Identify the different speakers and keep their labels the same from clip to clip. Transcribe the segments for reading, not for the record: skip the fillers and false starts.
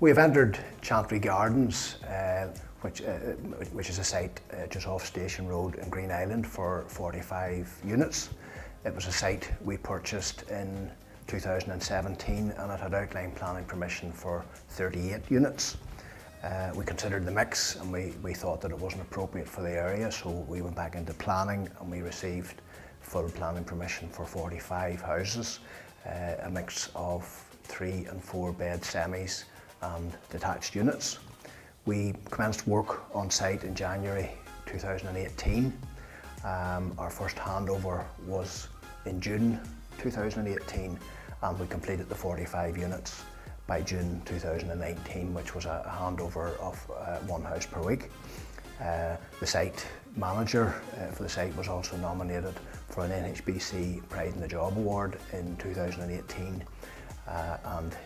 Speaker 1: We've entered Chantry Gardens, which is a site just off Station Road in Greenisland for 45 units. It was a site we purchased in 2017 and it had outline planning permission for 38 units. We considered the mix and we thought that it wasn't appropriate for the area, so we went back into planning and we received full planning permission for 45 houses, a mix of 3 and 4 bed semis and detached units. We commenced work on site in January 2018. Our first handover was in June 2018 and we completed the 45 units by June 2019, which was a handover of 1 house per week. The site manager for the site was also nominated for an NHBC Pride in the Job Award in 2018 and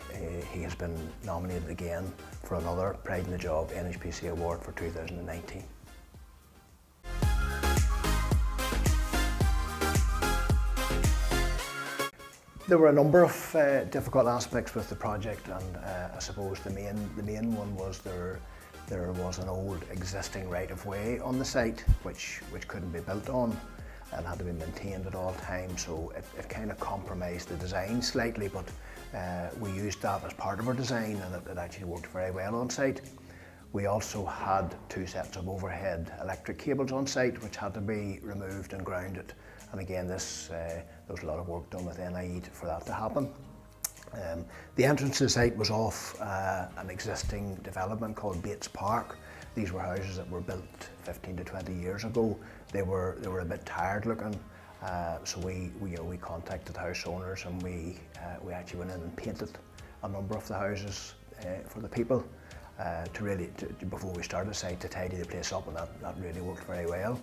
Speaker 1: he has been nominated again for another Pride in the Job NHBC Award for 2019. There were a number of difficult aspects with the project, and I suppose the main one was there was an old existing right-of-way on the site which couldn't be built on and had to be maintained at all times, so it kind of compromised the design slightly, but we used that as part of our design and it actually worked very well on site. We also had 2 sets of overhead electric cables on site which had to be removed and grounded, and again there was a lot of work done with NIE for that to happen. The entrance to the site was off an existing development called Bates Park. These were houses that were built 15 to 20 years ago. They were a bit tired looking, so we contacted house owners and we actually went in and painted a number of the houses for the people before we started the site, to tidy the place up, and that really worked very well.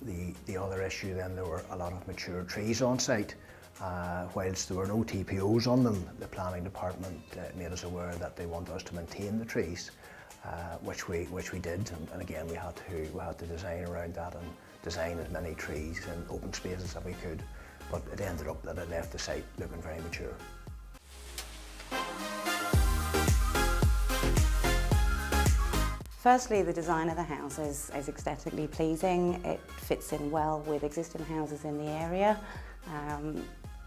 Speaker 1: The other issue then, there were a lot of mature trees on site. Whilst there were no TPOs on them, the planning department made us aware that they want us to maintain the trees, which we did, and again we had to design around that and design as many trees and open spaces as we could, but it ended up that it left the site looking very mature.
Speaker 2: Firstly, the design of the house is aesthetically pleasing. It fits in well with existing houses in the area.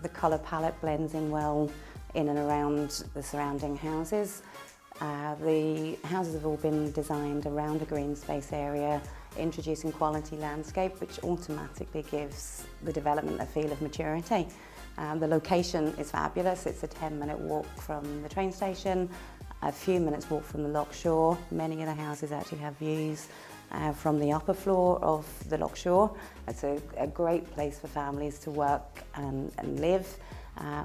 Speaker 2: The colour palette blends in well in and around the surrounding houses. The houses have all been designed around a green space area, introducing quality landscape, which automatically gives the development a feel of maturity. The location is fabulous. It's a 10-minute walk from the train station, a few minutes walk from the Loch Shore. Many of the houses actually have views from the upper floor of the Loch Shore. It's a great place for families to work and live.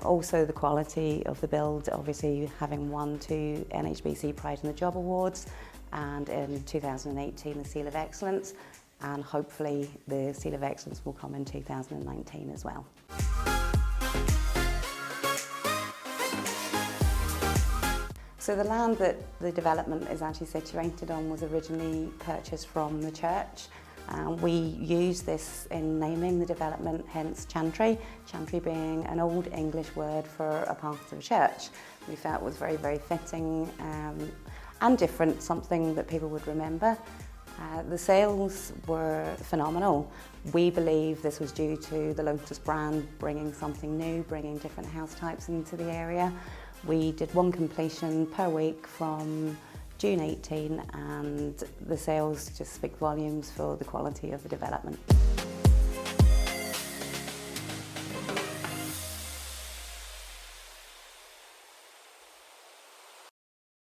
Speaker 2: Also the quality of the build, obviously having won 2 NHBC Pride in the Job Awards and in 2018 the Seal of Excellence, and hopefully the Seal of Excellence will come in 2019 as well. So the land that the development is actually situated on was originally purchased from the church. We used this in naming the development, hence Chantry, Chantry being an old English word for a part of a church. We felt was very, very fitting and different, something that people would remember. The sales were phenomenal. We believe this was due to the Lotus brand bringing something new, bringing different house types into the area. We did 1 completion per week from June 18, and the sales just speak volumes for the quality of the development.